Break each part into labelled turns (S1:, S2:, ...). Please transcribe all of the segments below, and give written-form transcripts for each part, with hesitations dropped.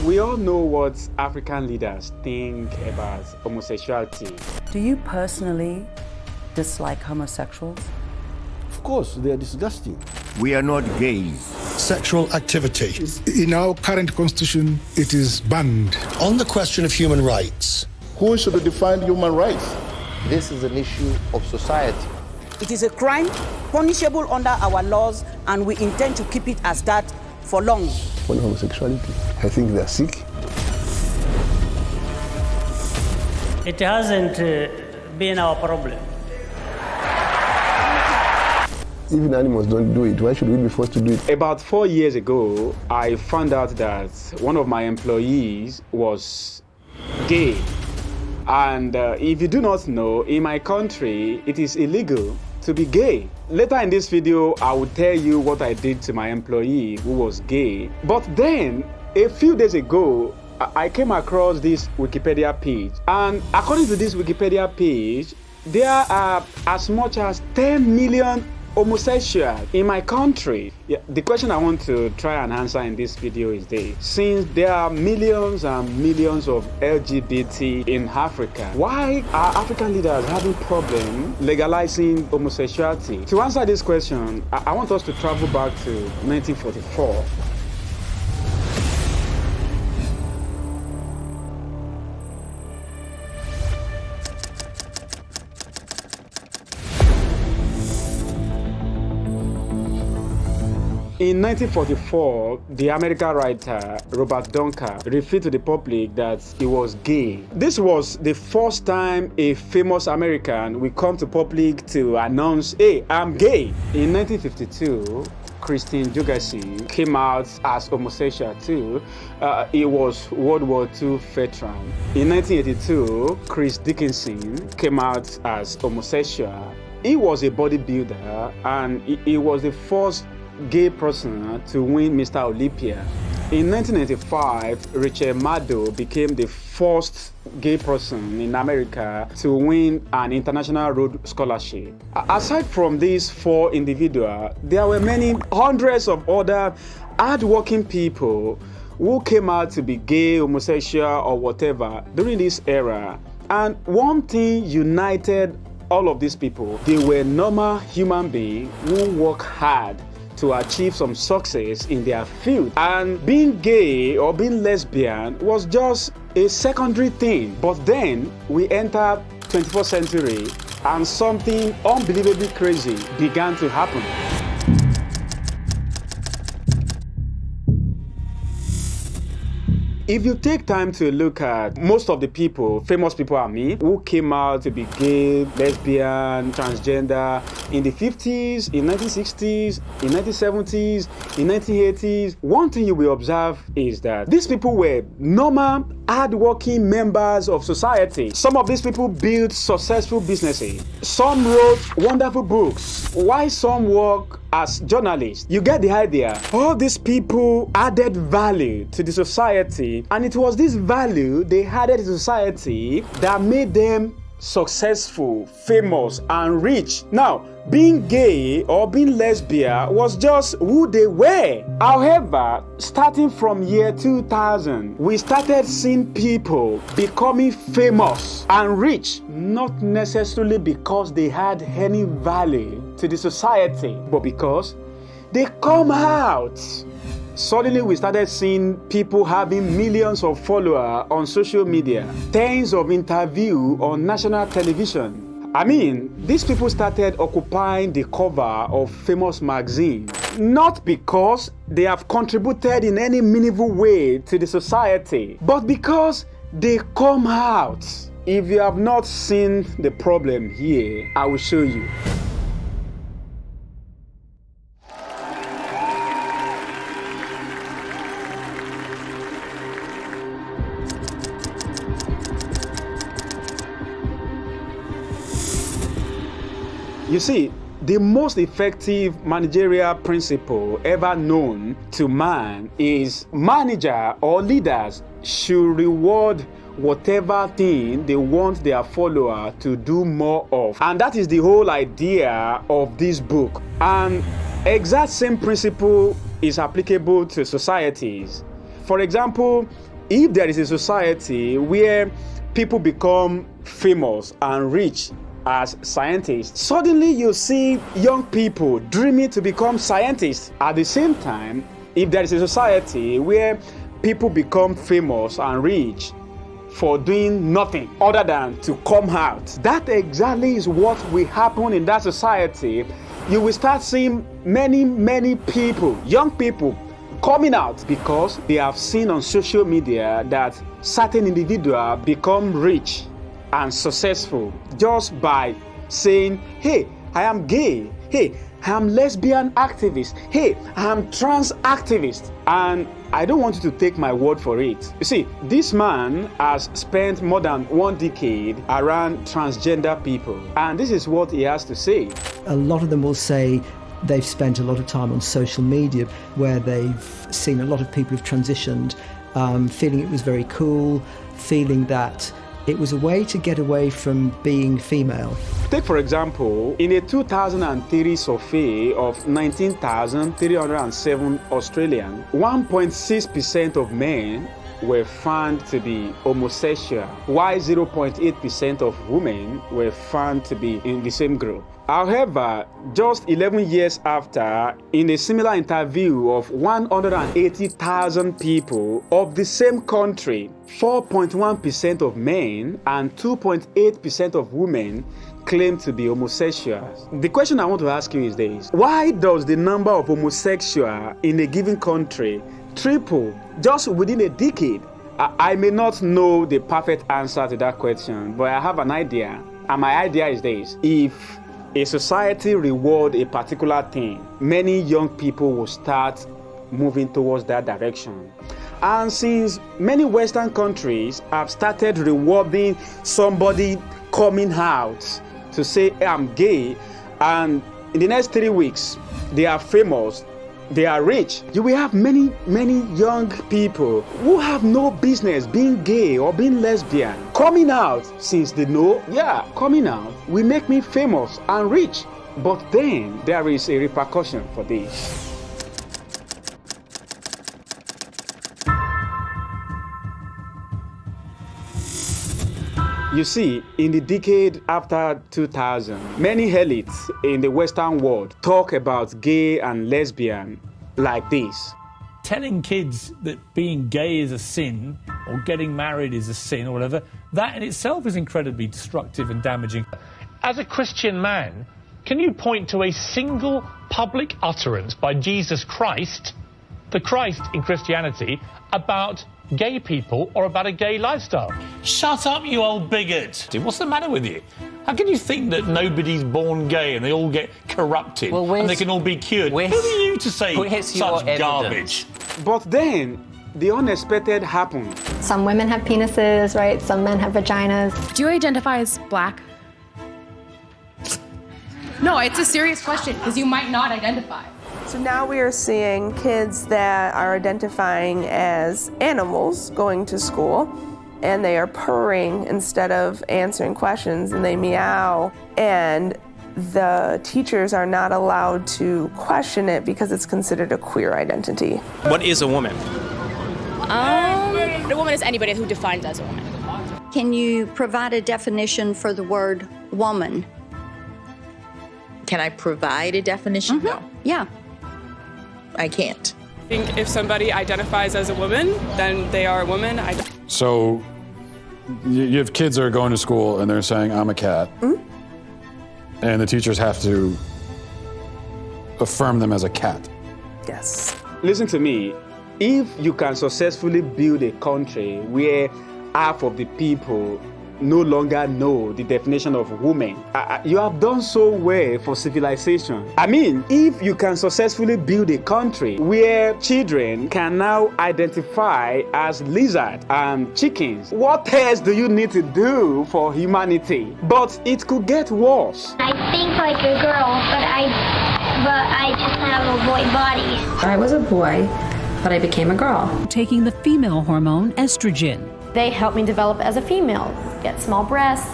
S1: We all know what African leaders think about homosexuality.
S2: Do you personally dislike homosexuals?
S3: Of course, they are disgusting.
S4: We are not gays.
S5: Sexual activity.
S6: In our current constitution, it is banned.
S5: On the question of human rights.
S7: Who should define human rights?
S8: This is an issue of society.
S9: It is a crime punishable under our laws, and we intend to keep it as that for long.
S7: On homosexuality, I think they are sick.
S10: It hasn't been our problem.
S7: Even animals don't do it. Why should we be forced to do it?
S1: About 4 years ago, I found out that one of my employees was gay. And if you do not know, in my country, it is illegal to be gay. Later in this video, I will tell you what I did to my employee who was gay. But then, a few days ago, I came across this Wikipedia page. And according to this Wikipedia page, there are as much as 10 million homosexuals in my country. Yeah, the question I want to try and answer in this video is this: since there are millions and millions of LGBT in Africa, why are African leaders having problem legalizing homosexuality? To answer this question, I want us to travel back to 1944. In 1944, the American writer Robert Duncan revealed to the public that he was gay. This was the first time a famous American will come to public to announce, "Hey, I'm gay." In 1952, Christine Jogacy came out as homosexual too. He was World War II veteran. In 1982, Chris Dickinson came out as homosexual. He was a bodybuilder, and he was the first gay person to win Mr. Olympia. In 1995, Rachel Maddow became the first gay person in America to win an international Rhodes Scholarship. Aside from these four individuals, there were many hundreds of other hardworking people who came out to be gay, homosexual, or whatever during this era. And one thing united all of these people: they were normal human beings who work hard to achieve some success in their field. And being gay or being lesbian was just a secondary thing. But then we entered 21st century and something unbelievably crazy began to happen. If you take time to look at most of the people, famous people I mean, who came out to be gay, lesbian, transgender in the 50s, in 1960s, in 1970s, in 1980s, one thing you will observe is that these people were normal, hardworking members of society. Some of these people built successful businesses. Some wrote wonderful books, while some work as journalists. You get the idea. All these people added value to the society, and it was this value they added to society that made them successful, famous, and rich. Now, being gay or being lesbian was just who they were. However, starting from year 2000, we started seeing people becoming famous and rich, not necessarily because they had any value to the society, but because they come out. Suddenly, we started seeing people having millions of followers on social media, tens of interviews on national television. I mean, these people started occupying the cover of famous magazines, not because they have contributed in any meaningful way to the society, but because they come out. If you have not seen the problem here, I will show you. You see, the most effective managerial principle ever known to man is manager or leaders should reward whatever thing they want their follower to do more of. And that is the whole idea of this book. And exact same principle is applicable to societies. For example, if there is a society where people become famous and rich as scientists, suddenly you see young people dreaming to become scientists. At the same time, if there is a society where people become famous and rich for doing nothing other than to come out, that exactly is what will happen in that society. You will start seeing many people, young people, coming out because they have seen on social media that certain individuals become rich and successful just by saying, hey, I am gay, hey, I am lesbian activist, hey, I am trans activist. And I don't want you to take my word for it. You see, this man has spent more than 1 decade around transgender people, and this is what he has to say.
S4: A lot of them will say they've spent a lot of time on social media where they've seen a lot of people who've transitioned, feeling it was very cool, feeling that it was a way to get away from being female.
S1: Take, for example, in a 2003 survey of 19,307 Australians, 1.6% of men were found to be homosexual, while 0.8% of women were found to be in the same group. However, just 11 years after, in a similar interview of 180,000 people of the same country, 4.1% of men and 2.8% of women claim to be homosexuals. The question I want to ask you is this: why does the number of homosexuals in a given country triple just within a decade? I may not know the perfect answer to that question, but I have an idea. And my idea is this: if a society reward a particular thing, many young people will start moving towards that direction. And since many Western countries have started rewarding somebody coming out to say, hey, I'm gay, and in the next 3 weeks, they are famous, they are rich, you will have many young people who have no business being gay or being lesbian coming out, since they know, coming out will make me famous and rich. But then there is a repercussion for this. You see, in the decade after 2000, many elites in the Western world talk about gay and lesbian like this.
S11: Telling kids that being gay is a sin or getting married is a sin or whatever, that in itself is incredibly destructive and damaging.
S12: As a Christian man, can you point to a single public utterance by Jesus Christ, the Christ in Christianity, about gay people or about a gay lifestyle?
S11: Shut up, you old bigot! What's the matter with you? How can you think that nobody's born gay and they all get corrupted and they can all be cured? Who are you to say such garbage?
S1: But then, the unexpected happened.
S13: Some women have penises, right? Some men have vaginas.
S14: Do you identify as black? No, it's a serious question, because you might not identify.
S15: So now we are seeing kids that are identifying as animals going to school, and they are purring instead of answering questions, and they meow, and the teachers are not allowed to question it because it's considered a queer identity.
S16: What is a woman?
S17: A woman is anybody who defines as a woman.
S18: Can you provide a definition for the word woman?
S19: Can I provide a definition? No.
S18: Yeah.
S19: I can't.
S20: I think if somebody identifies as a woman, then they are a woman.
S21: So you have kids that are going to school and they're saying, I'm a cat. Mm-hmm. And the teachers have to affirm them as a cat.
S15: Yes.
S1: Listen to me. If you can successfully build a country where half of the people no longer know the definition of woman, you have done so well for civilization. I mean, if you can successfully build a country where children can now identify as lizards and chickens, what else do you need to do for humanity? But it could get worse.
S22: I think like a girl, but I just have a boy body.
S23: I was a boy, but I became a girl.
S24: Taking the female hormone estrogen.
S13: They helped me develop as a female, get small breasts,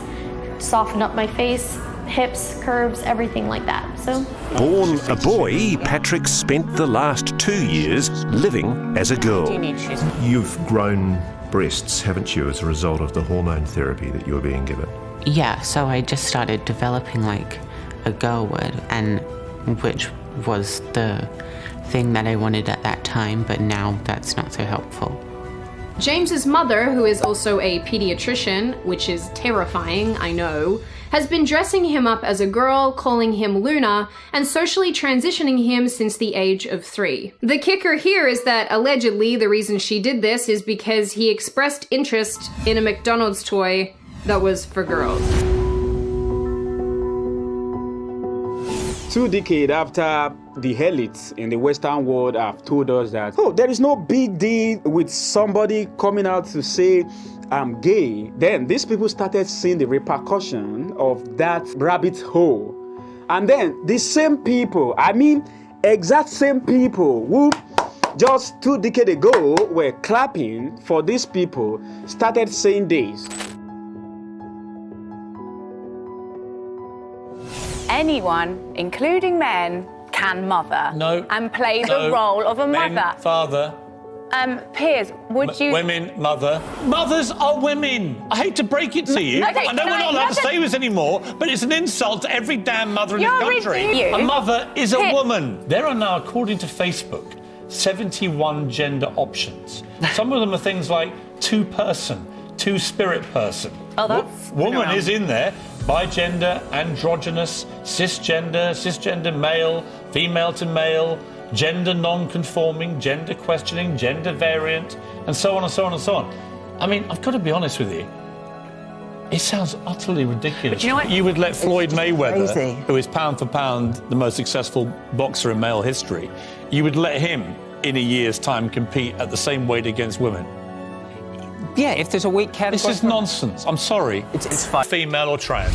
S13: soften up my face, hips, curves, everything like that. So,
S25: born a boy, Patrick spent the last 2 years living as a girl.
S26: You've grown
S2: breasts, haven't you, as a result of the hormone therapy that you were being given?
S3: Yeah, so I just started developing like a girl would, and which was the thing that I wanted at that time, but now that's not so helpful.
S14: James's mother, who is also a pediatrician, which is terrifying, I know, has been dressing him up as a girl, calling him Luna, and socially transitioning him since the age of 3. The kicker here is that allegedly the reason she did this is because he expressed interest in a McDonald's toy that was for girls.
S1: 2 decades after the elites in the Western world have told us that, oh, there is no big deal with somebody coming out to say, I'm gay, then these people started seeing the repercussion of that rabbit hole. And then the same people, exact same people who just 2 decades ago were clapping for these people started saying this.
S5: Anyone, including men, can mother and play the role of a
S11: men,
S5: mother.
S11: Father.
S5: Piers, would you...
S11: Women, mother. Mothers are women. I hate to break it to you.
S5: Okay,
S11: I know we're not allowed to say this anymore, but it's an insult to every damn mother in this country. A mother is a woman. There are now, according to Facebook, 71 gender options. Some of them are things like 2-person, 2-spirit person.
S5: Oh, that's...
S11: Woman is in there. Bigender, androgynous, cisgender male, female to male, gender non-conforming, gender questioning, gender variant, and so on and so on and so on. I mean, I've got to be honest with you. It sounds utterly ridiculous.
S5: But you know what?
S11: You would let Floyd Mayweather,
S5: crazy.
S11: who is pound for pound the most successful boxer in male history, you would let him, in a year's time, compete at the same weight against women.
S6: Yeah, if there's a weak category...
S11: This is nonsense. I'm sorry.
S6: It's fine.
S11: Female or trans.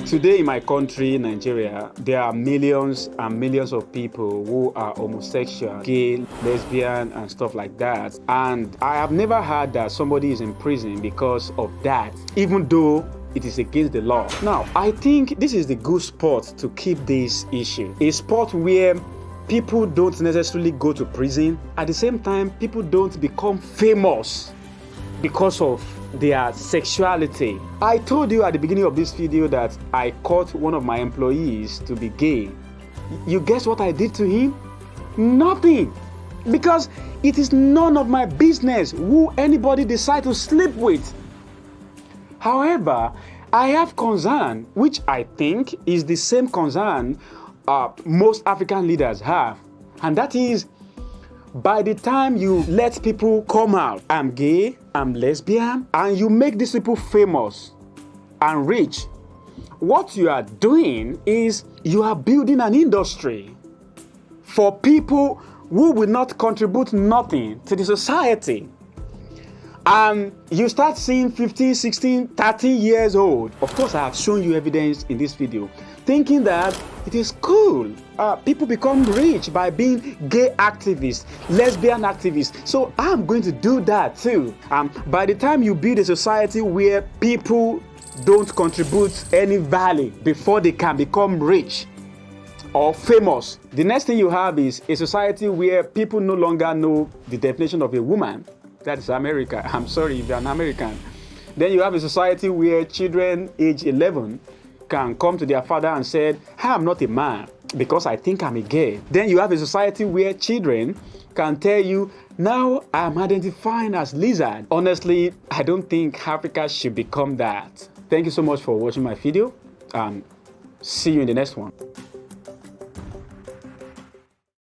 S1: Today in my country, Nigeria, there are millions and millions of people who are homosexual, gay, lesbian, and stuff like that. And I have never heard that somebody is in prison because of that, even though it is against the law. Now, I think this is the good spot to keep this issue. A spot where people don't necessarily go to prison. At the same time, people don't become famous because of their sexuality. I told you at the beginning of this video that I caught one of my employees to be gay. You guess what I did to him? Nothing. Because it is none of my business who anybody decide to sleep with. However, I have concern, which I think is the same concern most African leaders have. And that is, by the time you let people come out, I'm gay, I'm lesbian, and you make these people famous and rich, what you are doing is you are building an industry for people who will not contribute nothing to the society. And you start seeing 15, 16, 30 years old. Of course, I have shown you evidence in this video, thinking that it is cool. People become rich by being gay activists, lesbian activists. So I'm going to do that too. By the time you build a society where people don't contribute any value before they can become rich or famous, the next thing you have is a society where people no longer know the definition of a woman. That is America. I'm sorry if you're an American. Then you have a society where children age 11 can come to their father and say, hey, I'm not a man because I think I'm a gay. Then you have a society where children can tell you, now I'm identifying as lizard. Honestly, I don't think Africa should become that. Thank you so much for watching my video. See you in the next one.